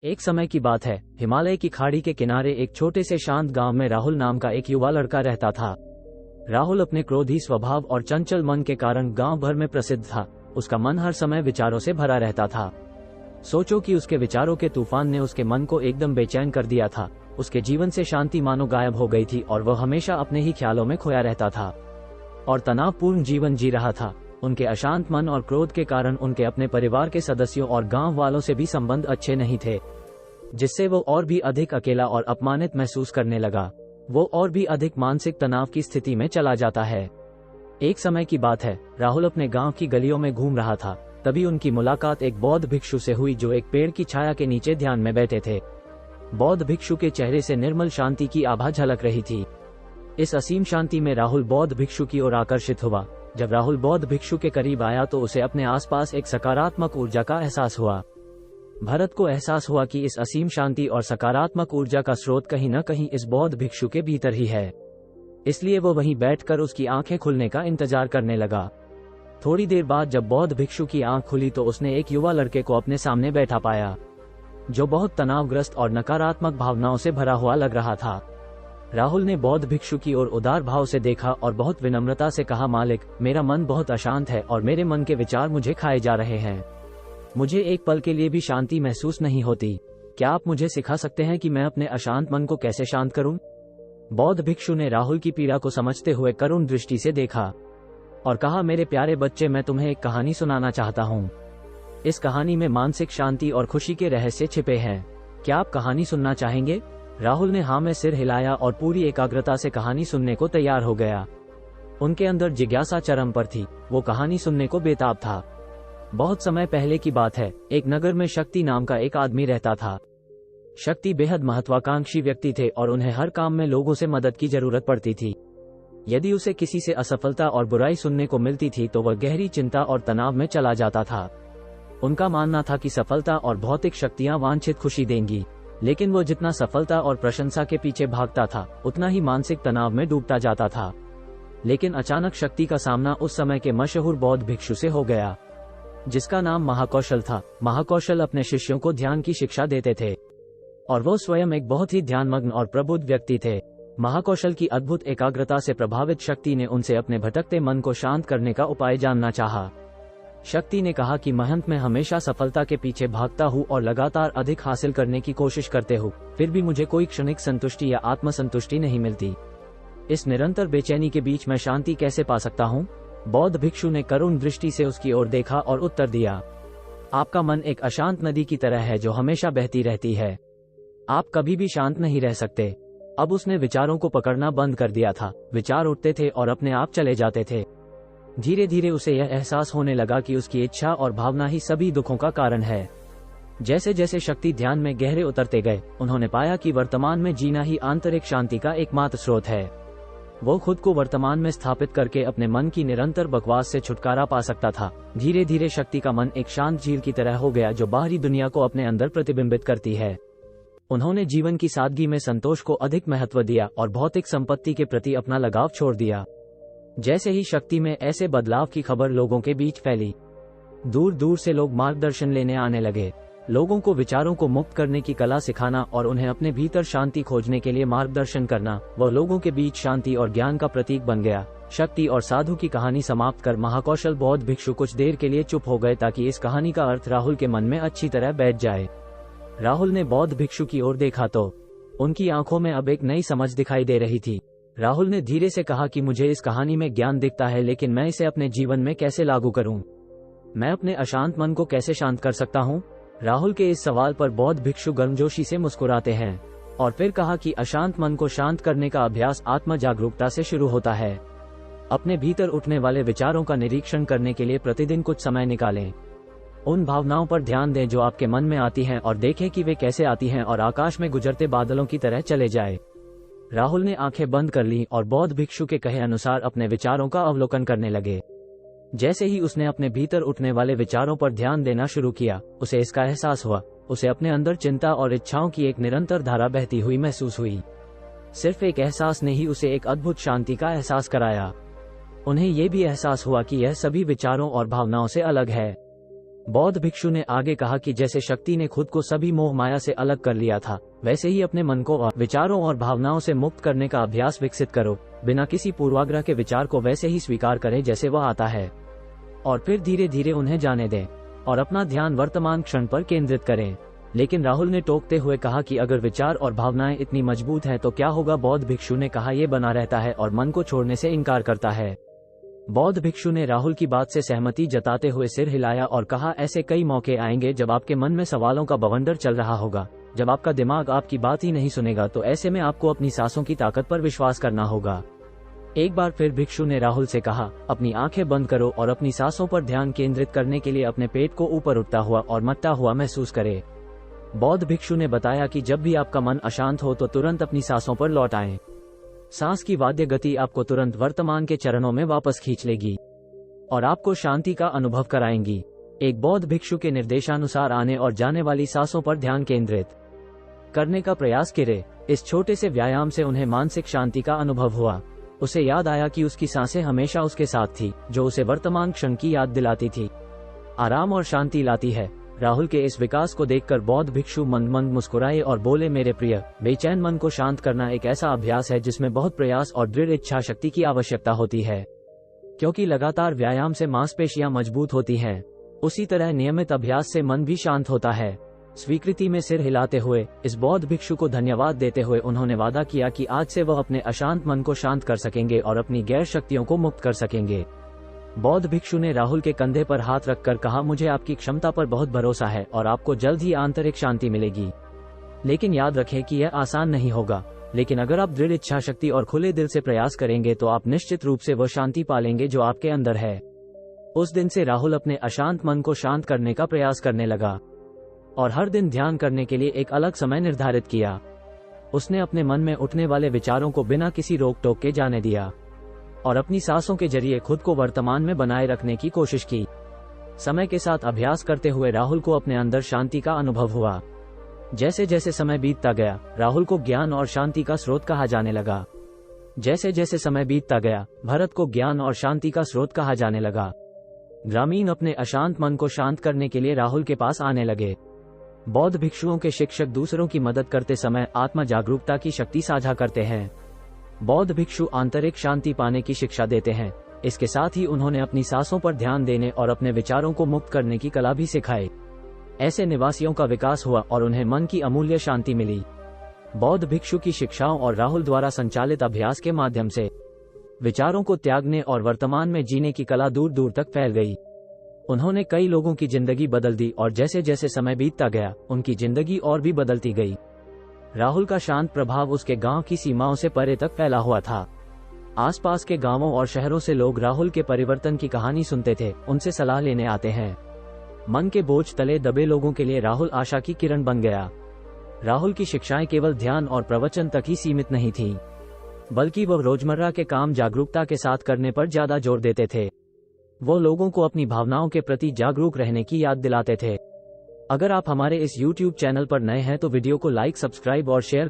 एक समय की बात है, हिमालय की खाड़ी के किनारे एक छोटे से शांत गांव में राहुल नाम का एक युवा लड़का रहता था। राहुल अपने क्रोधी स्वभाव और चंचल मन के कारण गांव भर में प्रसिद्ध था। उसका मन हर समय विचारों से भरा रहता था। सोचो कि उसके विचारों के तूफान ने उसके मन को एकदम बेचैन कर दिया था। उसके जीवन से शांति मानो गायब हो गई थी और वह हमेशा अपने ही ख्यालों में खोया रहता था और तनावपूर्ण जीवन जी रहा था। उनके अशांत मन और क्रोध के कारण उनके अपने परिवार के सदस्यों और गांव वालों से भी संबंध अच्छे नहीं थे, जिससे वो और भी अधिक अकेला और अपमानित महसूस करने लगा। वो और भी अधिक मानसिक तनाव की स्थिति में चला जाता है। एक समय की बात है, राहुल अपने गांव की गलियों में घूम रहा था। तभी उनकी मुलाकात एक बौद्ध भिक्षु से हुई जो एक पेड़ की छाया के नीचे ध्यान में बैठे थे। बौद्ध भिक्षु के चेहरे से निर्मल शांति की आभा झलक रही थी। इस असीम शांति में राहुल बौद्ध भिक्षु की ओर आकर्षित हुआ। जब राहुल बौद्ध भिक्षु के करीब आया तो उसे अपने आसपास एक सकारात्मक ऊर्जा का एहसास हुआ। भरत को एहसास हुआ कि इस असीम शांति और सकारात्मक ऊर्जा का स्रोत कहीं न कहीं इस बौद्ध भिक्षु के भीतर ही है। इसलिए वो वहीं बैठकर उसकी आंखें खुलने का इंतजार करने लगा। थोड़ी देर बाद जब बौद्ध भिक्षु की आंख खुली तो उसने एक युवा लड़के को अपने सामने बैठा पाया, जो बहुत तनावग्रस्त और नकारात्मक भावनाओं से भरा हुआ लग रहा था। राहुल ने बौद्ध भिक्षु की ओर उदार भाव से देखा और बहुत विनम्रता से कहा, मालिक, मेरा मन बहुत अशांत है और मेरे मन के विचार मुझे खाए जा रहे हैं। मुझे एक पल के लिए भी शांति महसूस नहीं होती। क्या आप मुझे सिखा सकते हैं कि मैं अपने अशांत मन को कैसे शांत करूं? बौद्ध भिक्षु ने राहुल की पीड़ा को समझते हुए करुण दृष्टि से देखा और कहा, मेरे प्यारे बच्चे, मैं तुम्हें एक कहानी सुनाना चाहता हूँ। इस कहानी में मानसिक शांति और खुशी के रहस्य छिपे हैं। क्या आप कहानी सुनना चाहेंगे? राहुल ने हाँ में सिर हिलाया और पूरी एकाग्रता से कहानी सुनने को तैयार हो गया। उनके अंदर जिज्ञासा चरम पर थी। वो कहानी सुनने को बेताब था। बहुत समय पहले की बात है, एक नगर में शक्ति नाम का एक आदमी रहता था। शक्ति बेहद महत्वाकांक्षी व्यक्ति थे और उन्हें हर काम में लोगों से मदद की जरूरत पड़ती थी। यदि उसे किसी से असफलता और बुराई सुनने को मिलती थी तो वह गहरी चिंता और तनाव में चला जाता था। उनका मानना था कि सफलता और भौतिक शक्तियां वांछित खुशी देंगी, लेकिन वो जितना सफलता और प्रशंसा के पीछे भागता था उतना ही मानसिक तनाव में डूबता जाता था। लेकिन अचानक शक्ति का सामना उस समय के मशहूर बौद्ध भिक्षु से हो गया, जिसका नाम महाकौशल था। महाकौशल अपने शिष्यों को ध्यान की शिक्षा देते थे और वो स्वयं एक बहुत ही ध्यानमग्न और प्रबुद्ध व्यक्ति थे। महाकौशल की अद्भुत एकाग्रता से प्रभावित शक्ति ने उनसे अपने भटकते मन को शांत करने का उपाय जानना चाहा। शक्ति ने कहा कि महंत, मैं हमेशा सफलता के पीछे भागता हूँ और लगातार अधिक हासिल करने की कोशिश करते हूँ, फिर भी मुझे कोई क्षणिक संतुष्टि या आत्मसंतुष्टि नहीं मिलती। इस निरंतर बेचैनी के बीच मैं शांति कैसे पा सकता हूँ? बौद्ध भिक्षु ने करुण दृष्टि से उसकी ओर देखा और उत्तर दिया, आपका मन एक अशांत नदी की तरह है जो हमेशा बहती रहती है। आप कभी भी शांत नहीं रह सकते। अब उसने विचारों को पकड़ना बंद कर दिया था। विचार उठते थे और अपने आप चले जाते थे। धीरे धीरे उसे यह एहसास होने लगा कि उसकी इच्छा और भावना ही सभी दुखों का कारण है। जैसे जैसे शक्ति ध्यान में गहरे उतरते गए, उन्होंने पाया कि वर्तमान में जीना ही आंतरिक शांति का एकमात्र स्रोत है। वो खुद को वर्तमान में स्थापित करके अपने मन की निरंतर बकवास से छुटकारा पा सकता था। धीरे धीरे शक्ति का मन एक शांत झील की तरह हो गया जो बाहरी दुनिया को अपने अंदर प्रतिबिंबित करती है। उन्होंने जीवन की सादगी में संतोष को अधिक महत्व दिया और भौतिक संपत्ति के प्रति अपना लगाव छोड़ दिया। जैसे ही शक्ति में ऐसे बदलाव की खबर लोगों के बीच फैली, दूर दूर से लोग मार्गदर्शन लेने आने लगे। लोगों को विचारों को मुक्त करने की कला सिखाना और उन्हें अपने भीतर शांति खोजने के लिए मार्गदर्शन करना, वह लोगों के बीच शांति और ज्ञान का प्रतीक बन गया। शक्ति और साधु की कहानी समाप्त कर महाकौशल बौद्ध भिक्षु कुछ देर के लिए चुप हो गए ताकि इस कहानी का अर्थ राहुल के मन में अच्छी तरह बैठ जाए। राहुल ने बौद्ध भिक्षु की ओर देखा तो उनकी आंखों में अब एक नई समझ दिखाई दे रही थी। राहुल ने धीरे से कहा कि मुझे इस कहानी में ज्ञान दिखता है, लेकिन मैं इसे अपने जीवन में कैसे लागू करूं? मैं अपने अशांत मन को कैसे शांत कर सकता हूं? राहुल के इस सवाल पर बौद्ध भिक्षु गर्मजोशी से मुस्कुराते हैं और फिर कहा कि अशांत मन को शांत करने का अभ्यास आत्म जागरूकता से शुरू होता है। अपने भीतर उठने वाले विचारों का निरीक्षण करने के लिए प्रतिदिन कुछ समय निकालें। उन भावनाओं पर ध्यान दें जो आपके मन में आती हैं और देखें कि वे कैसे आती हैं और आकाश में गुजरते बादलों की तरह चले जाए। राहुल ने आंखें बंद कर लीं और बौद्ध भिक्षु के कहे अनुसार अपने विचारों का अवलोकन करने लगे। जैसे ही उसने अपने भीतर उठने वाले विचारों पर ध्यान देना शुरू किया, उसे इसका एहसास हुआ। उसे अपने अंदर चिंता और इच्छाओं की एक निरंतर धारा बहती हुई महसूस हुई। सिर्फ एक एहसास ने ही उसे एक अद्भुत शांति का एहसास कराया। उन्हें यह भी एहसास हुआ कि यह सभी विचारों और भावनाओं से अलग है। बौद्ध भिक्षु ने आगे कहा कि जैसे शक्ति ने खुद को सभी मोह माया से अलग कर लिया था, वैसे ही अपने मन को और विचारों और भावनाओं से मुक्त करने का अभ्यास विकसित करो। बिना किसी पूर्वाग्रह के विचार को वैसे ही स्वीकार करें जैसे वह आता है, और फिर धीरे धीरे उन्हें जाने दें और अपना ध्यान वर्तमान क्षण पर केंद्रित करें। लेकिन राहुल ने टोकते हुए कहा कि अगर विचार और भावनाएं इतनी मजबूत हैं तो क्या होगा? बौद्ध भिक्षु ने कहा, ये बना रहता है और मन को छोड़ने से इनकार करता है। बौद्ध भिक्षु ने राहुल की बात से सहमति जताते हुए सिर हिलाया और कहा, ऐसे कई मौके आएंगे जब आपके मन में सवालों का बवंडर चल रहा होगा। जब आपका दिमाग आपकी बात ही नहीं सुनेगा तो ऐसे में आपको अपनी सांसों की ताकत पर विश्वास करना होगा। एक बार फिर भिक्षु ने राहुल से कहा, अपनी आंखें बंद करो और अपनी सांसों पर ध्यान केंद्रित करने के लिए अपने पेट को ऊपर उठता हुआ और मटता हुआ महसूस करे। बौद्ध भिक्षु ने बताया कि जब भी आपका मन अशांत हो तो तुरंत अपनी सांसों पर लौट आएं। सांस की वाद्य गति आपको तुरंत वर्तमान के चरणों में वापस खींच लेगी और आपको शांति का अनुभव कराएंगी। एक बौद्ध भिक्षु के निर्देशानुसार आने और जाने वाली सांसों पर ध्यान केंद्रित करने का प्रयास करे। इस छोटे से व्यायाम से उन्हें मानसिक शांति का अनुभव हुआ। उसे याद आया कि उसकी सांसें हमेशा उसके साथ थी, जो उसे वर्तमान क्षण की याद दिलाती थी, आराम और शांति लाती है। राहुल के इस विकास को देखकर बौद्ध भिक्षु मंद मंद मुस्कुराए और बोले, मेरे प्रिय, बेचैन मन को शांत करना एक ऐसा अभ्यास है जिसमें बहुत प्रयास और दृढ़ इच्छा शक्ति की आवश्यकता होती है। क्योंकि लगातार व्यायाम से मांसपेशियां मजबूत होती हैं, उसी तरह नियमित अभ्यास से मन भी शांत होता है। स्वीकृति में सिर हिलाते हुए इस बौद्ध भिक्षु को धन्यवाद देते हुए उन्होंने वादा किया कि आज से वह अपने अशांत मन को शांत कर सकेंगे और अपनी गैर शक्तियों को मुक्त कर सकेंगे। बौद्ध भिक्षु ने राहुल के कंधे पर हाथ रखकर कहा, मुझे आपकी क्षमता पर बहुत भरोसा है और आपको जल्द ही आंतरिक शांति मिलेगी। लेकिन याद रखें कि यह आसान नहीं होगा, लेकिन अगर आप दृढ़ इच्छा शक्ति और खुले दिल से प्रयास करेंगे तो आप निश्चित रूप से वह शांति पालेंगे जो आपके अंदर है। उस दिन से राहुल अपने अशांत मन को शांत करने का प्रयास करने लगा और हर दिन ध्यान करने के लिए एक अलग समय निर्धारित किया। उसने अपने मन में उठने वाले विचारों को बिना किसी रोक टोक के जाने दिया और अपनी सांसों के जरिए खुद को वर्तमान में बनाए रखने की कोशिश की। समय के साथ अभ्यास करते हुए राहुल को अपने अंदर शांति का अनुभव हुआ। जैसे जैसे समय बीतता गया, राहुल को ज्ञान और शांति का स्रोत कहा जाने लगा। जैसे जैसे समय बीतता गया, भरत को ज्ञान और शांति का स्रोत कहा जाने लगा। ग्रामीण अपने अशांत मन को शांत करने के लिए राहुल के पास आने लगे। बौद्ध भिक्षुओं के शिक्षक दूसरों की मदद करते समय आत्म जागरूकता की शक्ति साझा करते हैं। बौद्ध भिक्षु आंतरिक शांति पाने की शिक्षा देते हैं। इसके साथ ही उन्होंने अपनी सांसों पर ध्यान देने और अपने विचारों को मुक्त करने की कला भी सिखाई। ऐसे निवासियों का विकास हुआ और उन्हें मन की अमूल्य शांति मिली। बौद्ध भिक्षु की शिक्षाओं और राहुल द्वारा संचालित अभ्यास के माध्यम से विचारों को त्यागने और वर्तमान में जीने की कला दूर दूर तक फैल गई। उन्होंने कई लोगों की जिंदगी बदल दी और जैसे जैसे समय बीतता गया, उनकी जिंदगी और भी बदलती गई। राहुल का शांत प्रभाव उसके गांव की सीमाओं से परे तक फैला हुआ था। आसपास के गांवों और शहरों से लोग राहुल के परिवर्तन की कहानी सुनते थे, उनसे सलाह लेने आते हैं। मन के बोझ तले दबे लोगों के लिए राहुल आशा की किरण बन गया। राहुल की शिक्षाएं केवल ध्यान और प्रवचन तक ही सीमित नहीं थीं, बल्कि वह रोजमर्रा के काम जागरूकता के साथ करने पर ज्यादा जोर देते थे। वो लोगों को अपनी भावनाओं के प्रति जागरूक रहने की याद दिलाते थे। अगर आप हमारे इस YouTube चैनल पर नए हैं तो वीडियो को लाइक, सब्सक्राइब और शेयर